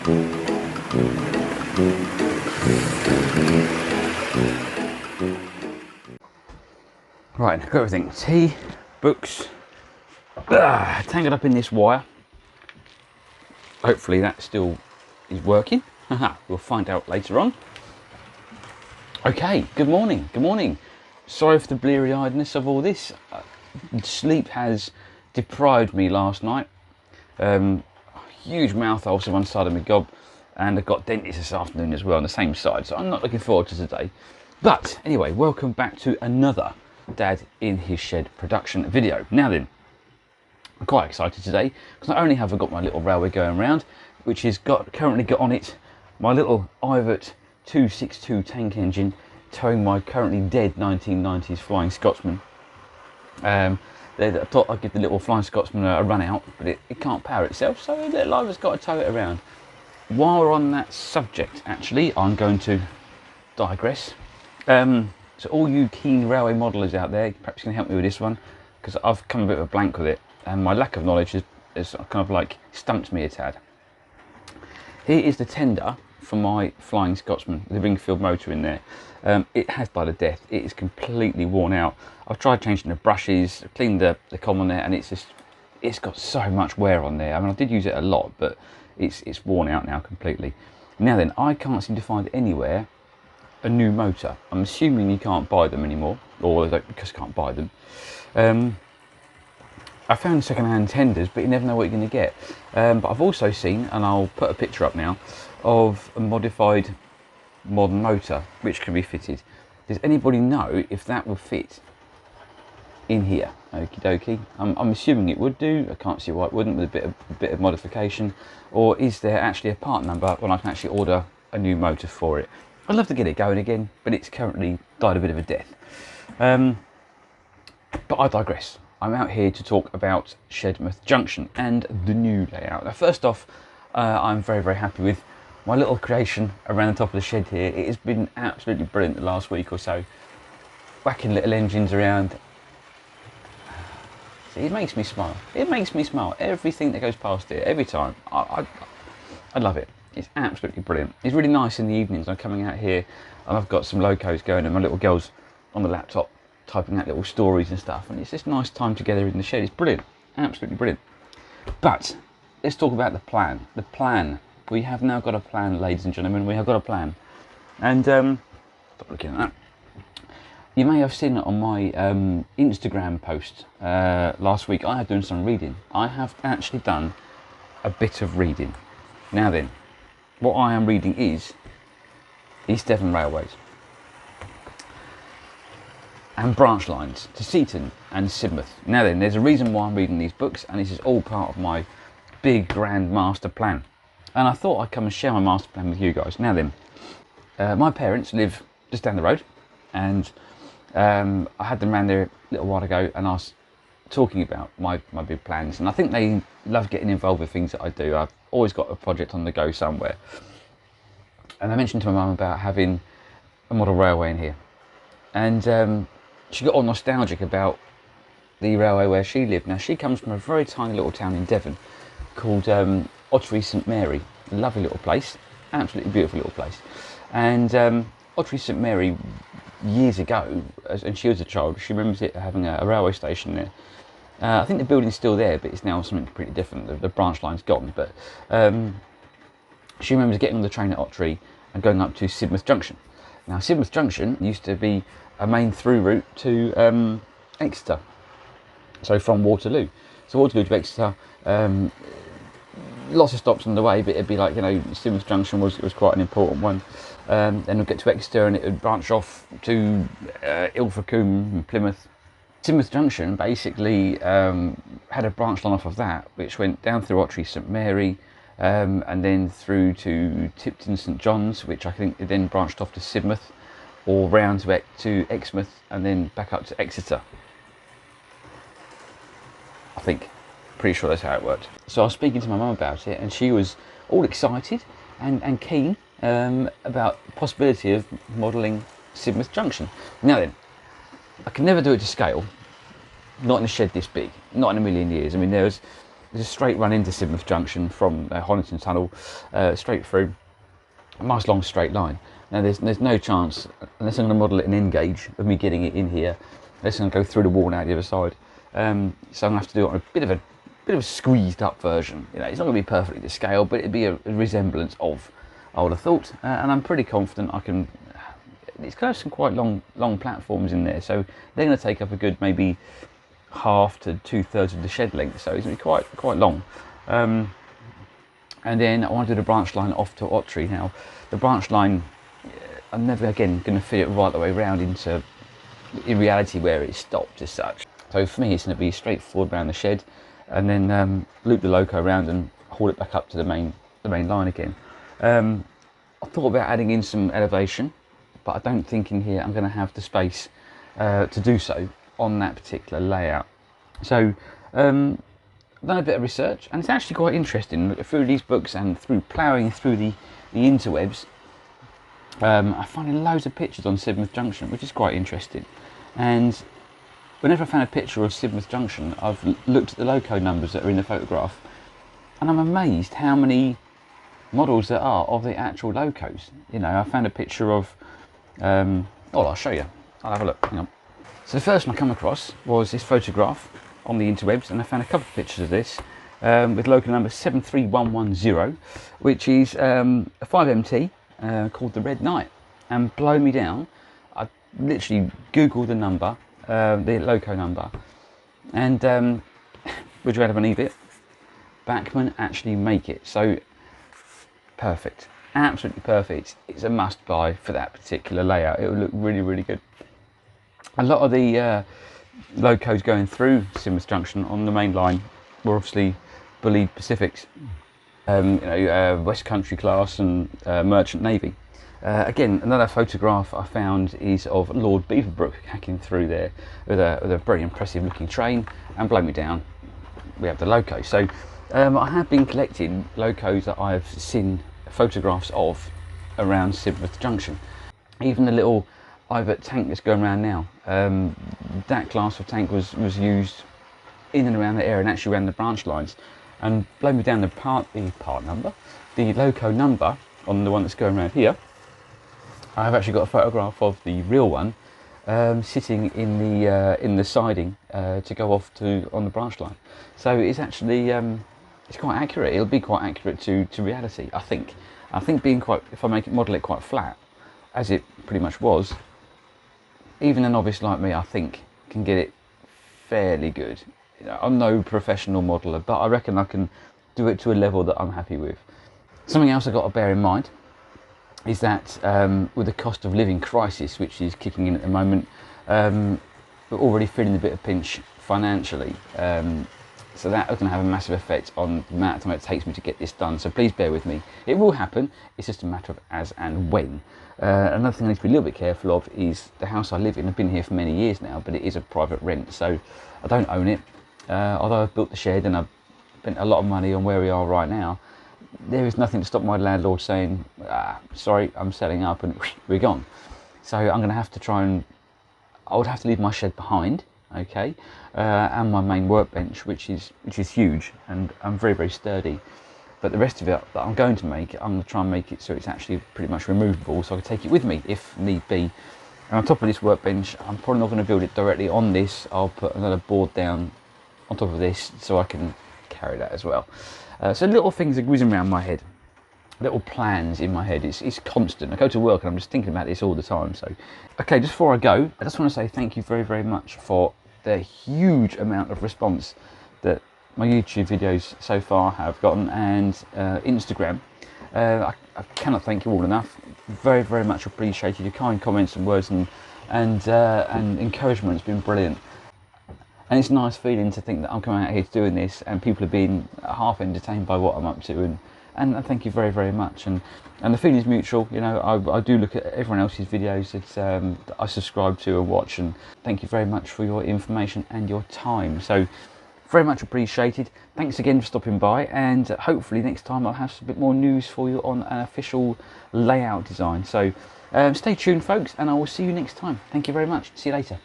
Right, got everything. Tea, books, tangled up in this wire. Hopefully that still is working. We'll find out later on. Okay, good morning, good morning. Sorry for the bleary-eyedness of all this. Sleep has deprived me last night. Huge mouth ulcer one side of my gob, and I've got dentist this afternoon as well on the same side, so I'm not looking forward to today. But anyway, welcome back to another Dad in His Shed production video. Now then, I'm quite excited today because not only have I got my little railway going around, which has currently got on it my little Ivert 262 tank engine towing my currently dead 1990s Flying Scotsman. I thought I'd give the little Flying Scotsman a run out, but it can't power itself, so the little Ivert's got to tow it around. While we're on that subject, actually, I'm going to digress. So all you keen railway modelers out there, perhaps you can help me with this one, because I've come a bit of a blank with it, and my lack of knowledge has kind of like stumped me a tad. Here is the tender for my Flying Scotsman, the Ringfield motor in there. It has died a death. It is completely worn out. I've tried changing the brushes, cleaned the com on there, and it's got so much wear on there. I mean, I did use it a lot, but it's worn out now completely. Now then, I can't seem to find anywhere a new motor. I'm assuming you can't buy them anymore, or because you can't buy them. I found second-hand tenders, but you never know what you're going to get. But I've also seen, and I'll put a picture up now, of a modified modern motor which can be fitted. Does anybody know if that will fit in here? Okie dokie. I'm assuming it would do. I can't see why it wouldn't with a bit of modification. Or is there actually a part number when I can actually order a new motor for it? I'd love to get it going again, but it's currently died a bit of a death. But I digress. I'm out here to talk about Sidmouth Junction and the new layout. Now, first off, I'm very, very happy with my little creation around the top of the shed here. It has been absolutely brilliant the last week or so. Whacking little engines around. See, it makes me smile. It makes me smile. Everything that goes past here, every time. I love it. It's absolutely brilliant. It's really nice in the evenings. I'm coming out here and I've got some locos going and my little girl's on the laptop typing out little stories and stuff, and it's just nice time together in the shed. It's brilliant, absolutely brilliant. But let's talk about the plan. The plan. We have now got a plan, ladies and gentlemen. We have got a plan. And stop looking at that. You may have seen it on my Instagram post last week. I have done some reading. I have actually done a bit of reading. Now then, what I am reading is East Devon Railways and branch lines to Seaton and Sidmouth. Now then, there's a reason why I'm reading these books, and this is all part of my big grand master plan. And I thought I'd come and share my master plan with you guys. Now then, my parents live just down the road, and I had them round there a little while ago, and I was talking about my big plans, and I think they love getting involved with things that I do. I've always got a project on the go somewhere, and I mentioned to my mum about having a model railway in here, and she got all nostalgic about the railway where she lived. Now, she comes from a very tiny little town in Devon called Ottery St Mary. Lovely little place, absolutely beautiful little place. And Ottery St Mary, years ago, and she was a child, she remembers it having a railway station there. I think the building's still there, but it's now something completely different. The branch line's gone, but she remembers getting on the train at Ottery and going up to Sidmouth Junction. Now, Sidmouth Junction used to be a main through route to Exeter, so from Waterloo. So Waterloo to Exeter, lots of stops on the way, but it'd be like, you know, Sidmouth Junction was quite an important one. Then we'd get to Exeter and it would branch off to Ilfracombe and Plymouth. Sidmouth Junction basically had a branch line off of that, which went down through Ottery St Mary, and then through to Tipton St John's, which I think it then branched off to Sidmouth, or round to Exmouth, and then back up to Exeter. I think, pretty sure that's how it worked. So I was speaking to my mum about it, and she was all excited and keen about the possibility of modelling Sidmouth Junction. Now then, I can never do it to scale, not in a shed this big, not in a million years. I mean, there's there's a straight run into Sidmouth Junction from Honiton Tunnel, straight through, a nice long straight line. Now there's no chance, unless I'm going to model it in N-gauge, of me getting it in here, unless I'm going to go through the wall and out the other side. So I'm going to have to do it on a bit of a squeezed up version. You know, it's not going to be perfectly to scale, but it'd be a resemblance of, I would have thought, and I'm pretty confident I can. It's got some quite long platforms in there, so they're going to take up a good maybe half to 2/3 of the shed length, so it's going to be quite long. And then I want to do the branch line off to Ottery. Now, the branch line, I'm never again going to fit it right the way around into, in reality, where it stopped as such. So for me, it's going to be straightforward around the shed, and then loop the loco around and haul it back up to the main line again. I thought about adding in some elevation, but I don't think in here I'm going to have the space to do so on that particular layout. So I've done a bit of research, and it's actually quite interesting through these books and through ploughing through the interwebs. I find loads of pictures on Sidmouth Junction, which is quite interesting. And whenever I found a picture of Sidmouth Junction, I've looked at the loco numbers that are in the photograph, and I'm amazed how many models there are of the actual locos. You know, I found a picture of, oh, I'll show you. I'll have a look, hang on. So the first one I come across was this photograph on the interwebs, and I found a couple of pictures of this with loco number 73110, which is a 5MT called the Red Knight. And blow me down, I literally googled the number, the loco number, and would you rather believe it, Bachmann actually make it. So perfect, absolutely perfect. It's a must buy for that particular layout. It will look really good. A lot of the locos going through Sidmouth Junction on the main line were obviously Bullied Pacifics, West Country class and Merchant Navy. Again, another photograph I found is of Lord Beaverbrook hacking through there with a very impressive looking train, and blow me down, we have the loco. So I have been collecting locos that I've seen photographs of around Sidmouth Junction. Even the little Ivert tank that's going around now, that class of tank was used in and around the area and actually around the branch lines. And blow me down, the loco number on the one that's going around here, I've actually got a photograph of the real one sitting in the siding to go off to on the branch line. So it's actually it's quite accurate. It'll be quite accurate to reality, I think. I think being quite, if I model it quite flat, as it pretty much was, even a novice like me, I think, can get it fairly good. You know, I'm no professional modeler, but I reckon I can do it to a level that I'm happy with. Something else I've got to bear in mind is that with the cost of living crisis, which is kicking in at the moment, we're already feeling a bit of pinch financially. So that is going to have a massive effect on the amount of time it takes me to get this done. So please bear with me. It will happen. It's just a matter of as and when. Another thing I need to be a little bit careful of is the house I live in. I've been here for many years now, but it is a private rent, so I don't own it. Although I've built the shed and I've spent a lot of money on where we are right now, there is nothing to stop my landlord saying, sorry, I'm selling up, and we're gone. So I'm going to have to try and, I would have to leave my shed behind, okay, and my main workbench, which is huge, and I'm very sturdy. But the rest of it that I'm going to make, I'm going to try and make it so it's actually pretty much removable, so I can take it with me if need be. And on top of this workbench, I'm probably not going to build it directly on this. I'll put another board down on top of this so I can carry that as well. So little things are whizzing around my head, little plans in my head. It's constant. I go to work and I'm just thinking about this all the time. So, okay, just before I go, I just want to say thank you very much for the huge amount of response that my YouTube videos so far have gotten, and Instagram. I cannot thank you all enough. Very much appreciated your kind comments and words and encouragement. Has been brilliant. And it's a nice feeling to think that I'm coming out here doing this and people are being half entertained by what I'm up to, and thank you very much. And the feeling is mutual. You know, I do look at everyone else's videos that I subscribe to and watch, and thank you very much for your information and your time. So very much appreciated. Thanks again for stopping by, and hopefully next time I'll have a bit more news for you on an official layout design. So stay tuned, folks, and I will see you next time. Thank you very much. See you later.